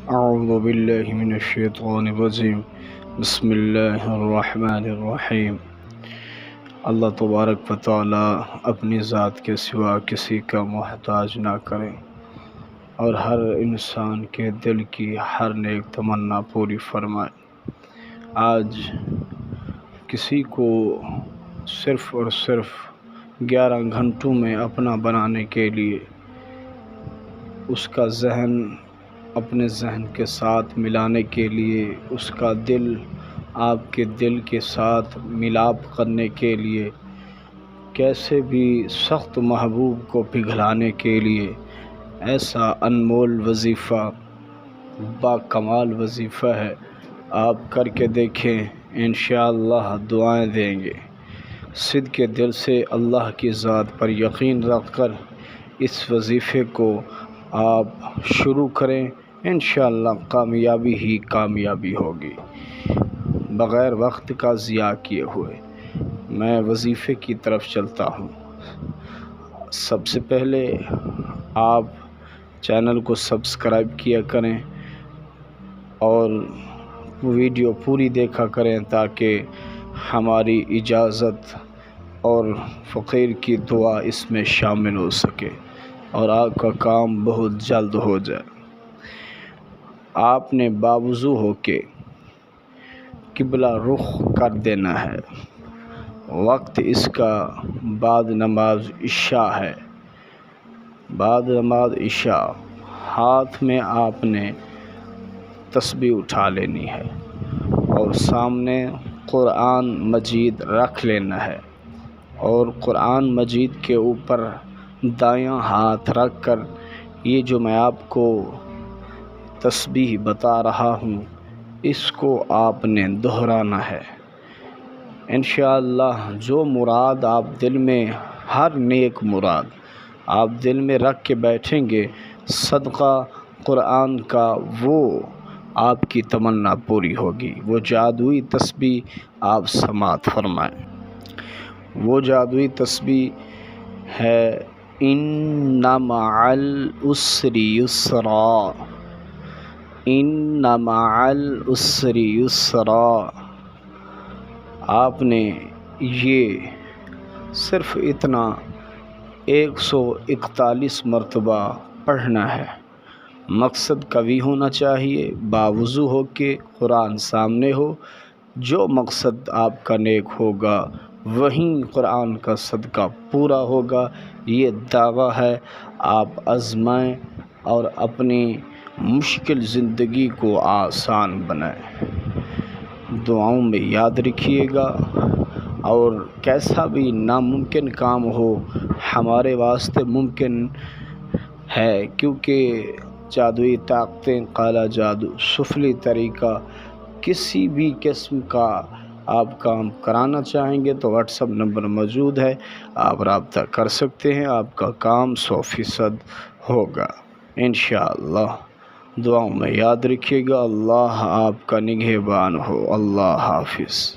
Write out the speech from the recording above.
اعوذ باللہ من الشیطان الرجیم بسم اللہ الرحمن الرحیم۔ اللہ تبارک و تعالی اپنی ذات کے سوا کسی کا محتاج نہ کرے اور ہر انسان کے دل کی ہر نیک تمنا پوری فرمائے۔ آج کسی کو صرف اور صرف 11 گھنٹوں میں اپنا بنانے کے لیے اس کا ذہن اپنے ذہن کے ساتھ ملانے کے لیے، اس کا دل آپ کے دل کے ساتھ ملاپ کرنے کے لیے، کیسے بھی سخت محبوب کو پگھلانے کے لیے ایسا انمول وظیفہ، با کمال وظیفہ ہے۔ آپ کر کے دیکھیں، انشاءاللہ دعائیں دیں گے۔ صدقِ دل سے اللہ کی ذات پر یقین رکھ کر اس وظیفے کو آپ شروع کریں، انشاءاللہ کامیابی ہی کامیابی ہوگی۔ بغیر وقت کا ضیاع کیے ہوئے میں وظیفے کی طرف چلتا ہوں۔ سب سے پہلے آپ چینل کو سبسکرائب کیا کریں اور ویڈیو پوری دیکھا کریں تاکہ ہماری اجازت اور فقیر کی دعا اس میں شامل ہو سکے اور آپ کا کام بہت جلد ہو جائے۔ آپ نے باوضو ہو کے قبلہ رخ کر دینا ہے۔ وقت اس کا بعد نماز عشاء ہے۔ بعد نماز عشاء ہاتھ میں آپ نے تسبیح اٹھا لینی ہے اور سامنے قرآن مجید رکھ لینا ہے اور قرآن مجید کے اوپر دایاں ہاتھ رکھ کر یہ جو میں آپ کو تسبیح بتا رہا ہوں اس کو آپ نے دہرانا ہے۔ انشاءاللہ جو مراد آپ دل میں، ہر نیک مراد آپ دل میں رکھ کے بیٹھیں گے، صدقہ قرآن کا وہ آپ کی تمنا پوری ہوگی۔ وہ جادوئی تسبیح آپ سماعت فرمائیں۔ وہ جادوئی تسبیح ہے ان مع العسر یسرا، ان مع العسر یسرا۔ آپ نے یہ صرف اتنا 141 مرتبہ پڑھنا ہے۔ مقصد قوی ہونا چاہیے، باوضو ہو کے قرآن سامنے ہو۔ جو مقصد آپ کا نیک ہوگا وہیں قرآن کا صدقہ پورا ہوگا۔ یہ دعویٰ ہے، آپ آزمائیں اور اپنی مشکل زندگی کو آسان بنائیں۔ دعاؤں میں یاد رکھیے گا اور کیسا بھی ناممکن کام ہو ہمارے واسطے ممکن ہے، کیونکہ جادوئی طاقتیں، کالا جادو، سفلی طریقہ، کسی بھی قسم کا آپ کام کرانا چاہیں گے تو واٹس ایپ نمبر موجود ہے، آپ رابطہ کر سکتے ہیں۔ آپ کا کام 100% ہوگا انشاءاللہ۔ دعاؤں میں یاد رکھیے گا۔ اللہ آپ کا نگہبان ہو۔ اللہ حافظ۔